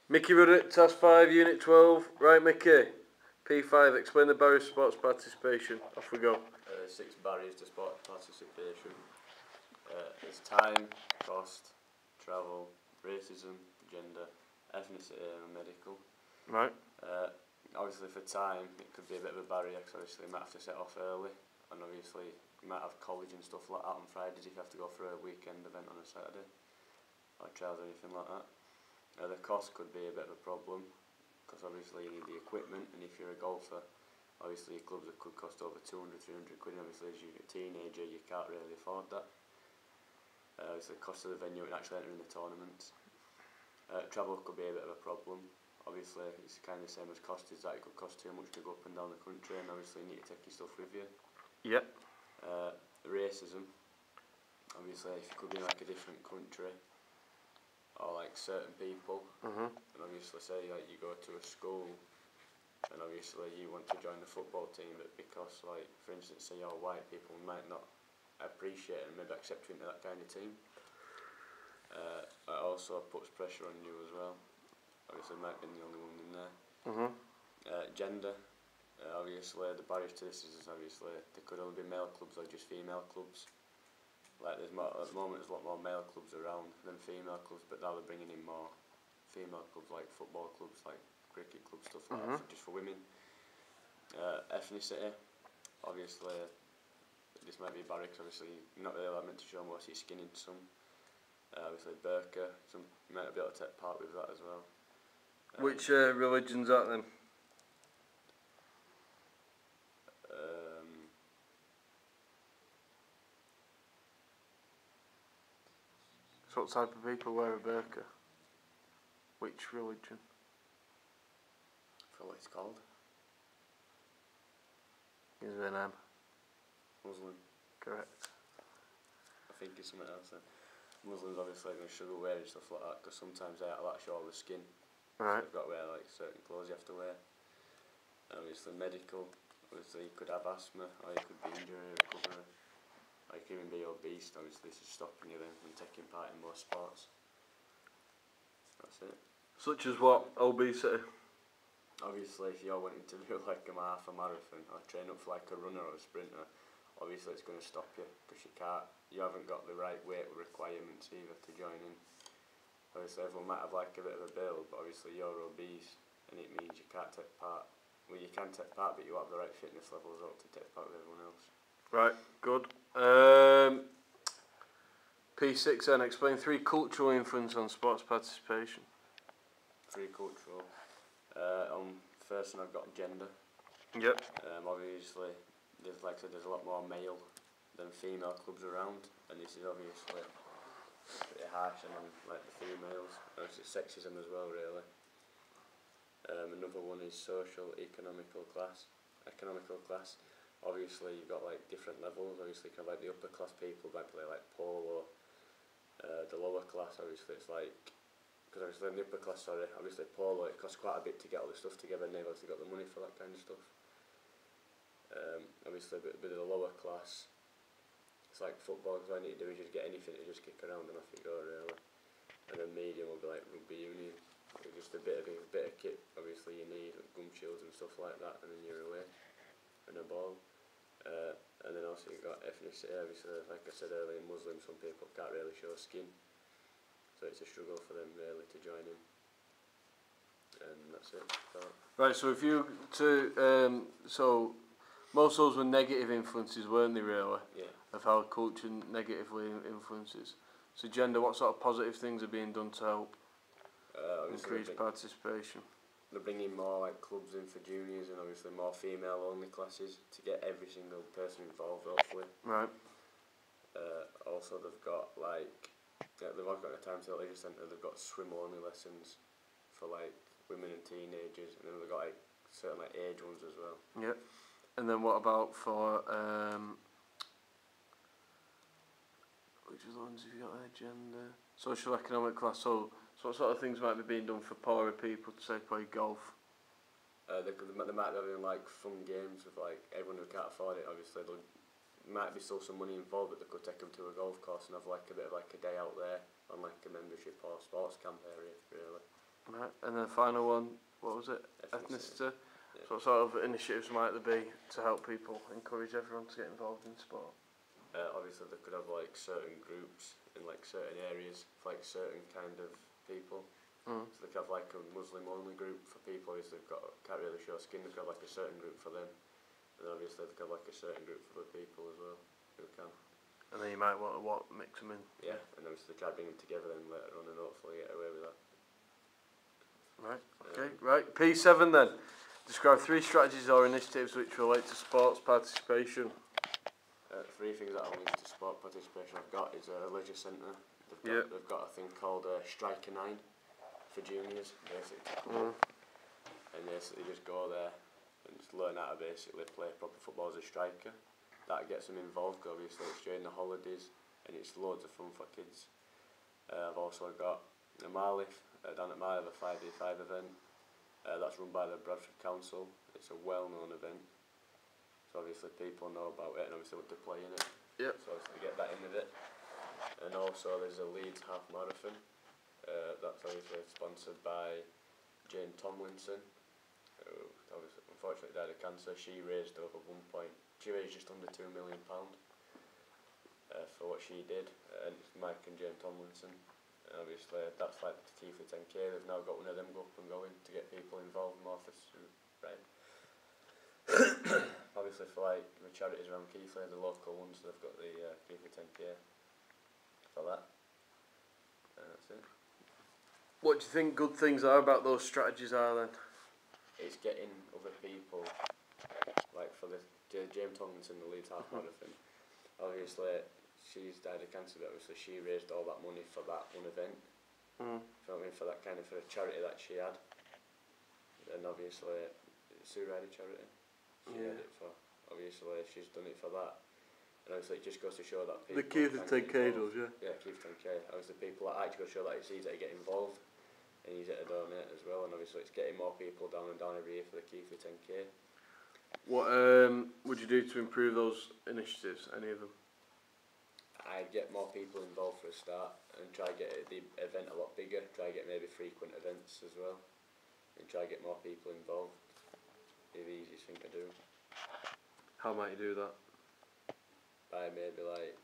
Mickey Ruddock, Task 5, Unit 12. Right, Mickey. P5, explain the barriers to sports participation. Off we go. 6 barriers to sports participation. It's time, cost, travel, racism, gender, ethnicity and medical. Right. Obviously for time, it could be a bit of a barrier because obviously you might have to set off early, and obviously you might have college and stuff like that on Fridays if you have to go for a weekend event on a Saturday, or trials or anything like that. The cost could be a bit of a problem because obviously you need the equipment, and if you're a golfer, obviously your clubs could cost over 200, 300 quid, and obviously as you're a teenager you can't really afford that. Obviously the cost of the venue and actually entering the tournaments. Travel could be a bit of a problem. Obviously it's kind of the same as cost, is that it could cost too much to go up and down the country, and obviously you need to take your stuff with you. Yep. Racism, obviously if you could be in like a different country, or like certain people, and obviously say like you go to a school and obviously you want to join the football team, but because like for instance say you're white, people might not appreciate and maybe accept you into that kind of team. It also puts pressure on you as well. Obviously might be the only one in there. Gender, obviously the barriers to this is obviously there could only be male clubs or just female clubs. Like there's more, at the moment there's a lot more male clubs around than female clubs, but now they're bringing in more female clubs like football clubs, like cricket clubs, stuff like that, just for women. Ethnicity, obviously this might be a barrier because obviously you're not really meant to show most of your skin into some. Obviously burqa, some you might be able to take part with that as well. Which religion's that then? So what type of people wear a burqa? Which religion? I forgot what it's called. Is it an M? Muslim. Correct. I think it's something else then. Muslims obviously are going to struggle wearing stuff like that because sometimes they have to show all the skin. Right. So you've got to wear like certain clothes you have to wear. And obviously medical, obviously you could have asthma, or you could be injury recovery, or you could even be obese. Obviously this is stopping you then from taking part in most sports. That's it. Such as what? Obesity? Obviously if you're wanting to do like a half a marathon or train up for like a runner or a sprinter, obviously it's going to stop you because you haven't got the right weight requirements either to join in. Obviously everyone might have like a bit of a build, but obviously you're obese and it means you can't take part. Well, you can take part, but you have the right fitness levels up to take part with everyone else. Right, good. P6 then, explain 3 cultural influence on sports participation. 3 cultural. First one I've got gender. Yep. Obviously, there's like I said, there's a lot more male than female clubs around, and this is obviously pretty harsh on like the females. Obviously sexism as well, really. Another one is social, economical class. Obviously you've got like different levels. Obviously kind of like the upper class people might play like polo. The lower class obviously it's like, because obviously in the upper class, obviously polo it costs quite a bit to get all the stuff together, and they've obviously got the money for that kind of stuff. Obviously a bit of the lower class, it's like football, because all you need to do is just get anything to just kick around and off you go really. And then medium will be like rugby union. Just a bit of kit, obviously you need like gum shields and stuff like that, and then you're away, and a ball. And then also you've got ethnicity, obviously like I said earlier, Muslim, some people can't really show skin, so it's a struggle for them really to join in. And that's it. Right, so if you so most of those were negative influences, weren't they really? Yeah. Of how culture negatively influences. So gender, what sort of positive things are being done to help increase participation? They're bringing more like clubs in for juniors, and obviously more female only classes to get every single person involved hopefully. Right. Also they've got like, they've also got a time to the leisure centre, they've got swim only lessons for like women and teenagers, and then they've got like certain like age ones as well. Yep. And then what about for which ones have you got there? Gender, social economic class. So what sort of things might be being done for poorer people to say play golf? They might be having like fun games with like everyone who can't afford it. Obviously, there might be still some money involved, but they could take them to a golf course and have like a bit of like a day out there on like a membership or sports camp area, really. Right, and then the final one, what was it? Ethnicity. Yeah. So what sort of initiatives might there be to help people, encourage everyone to get involved in sport? Obviously they could have like certain groups in like certain areas for like certain kind of people. So they could have like a Muslim only group for people who can't really show skin. They could have like a certain group for them, and then obviously they could have like a certain group for the people as well who can. And then you might want to mix them in. Yeah, and obviously try to bring them together then later on and hopefully get away with that. Right, okay, right. P7 then. Describe 3 strategies or initiatives which relate to sports participation. 3 things that are linked to sport participation I've got is a leisure centre. They've got a thing called Striker 9 for juniors, basically to come up. And basically just go there and just learn how to basically play proper football as a striker. That gets them involved, obviously it's during the holidays and it's loads of fun for kids. I've also got a Marliff, down at Marliff, a 5v5 event. That's run by the Bradford Council. It's a well-known event. So obviously people know about it and obviously want to play in it. Yep. So obviously get that in with it. And also there's a Leeds half marathon. That's obviously sponsored by Jane Tomlinson, who obviously unfortunately died of cancer. She raised just under £2 million for what she did. And it's Mike and Jane Tomlinson. And obviously that's like the key for 10k. They've now got one of them up and going to get people involved more for right. Obviously for like the charities around Keighley, the local ones, they've got the key for 10k for that. And that's it. What do you think good things are about those strategies are then? It's getting other people, like for the James Tomlinson, the Leeds half marathon. Obviously she's died of cancer, but obviously she raised all that money for that one event. You know what I mean? For that kind of, for a charity that she had. And obviously Sue Riley charity. She had it for, obviously she's done it for that. And obviously it just goes to show that people... The key to 10k does, yeah? Yeah, key to 10k. Obviously people that actually go to show that it's easy to get involved and easy to donate as well, and obviously it's getting more people down and down every year for the key for 10k. What would you do to improve those initiatives, any of them? I'd get more people involved for a start and try to get the event a lot bigger, try to get maybe frequent events as well, and try to get more people involved. Be the easiest thing to do. How might you do that? By maybe like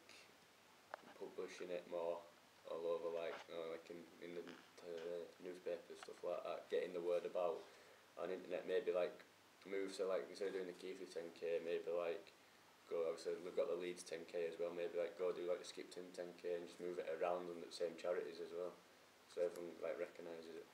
publishing it more all over, like like in the newspapers, stuff like that, getting the word about on internet, maybe like move, so like instead of doing the Keighley 10k, maybe like go, obviously we've got the Leeds 10k as well, maybe like go do like the Skipton 10k and just move it around on the same charities as well, so everyone like recognises it.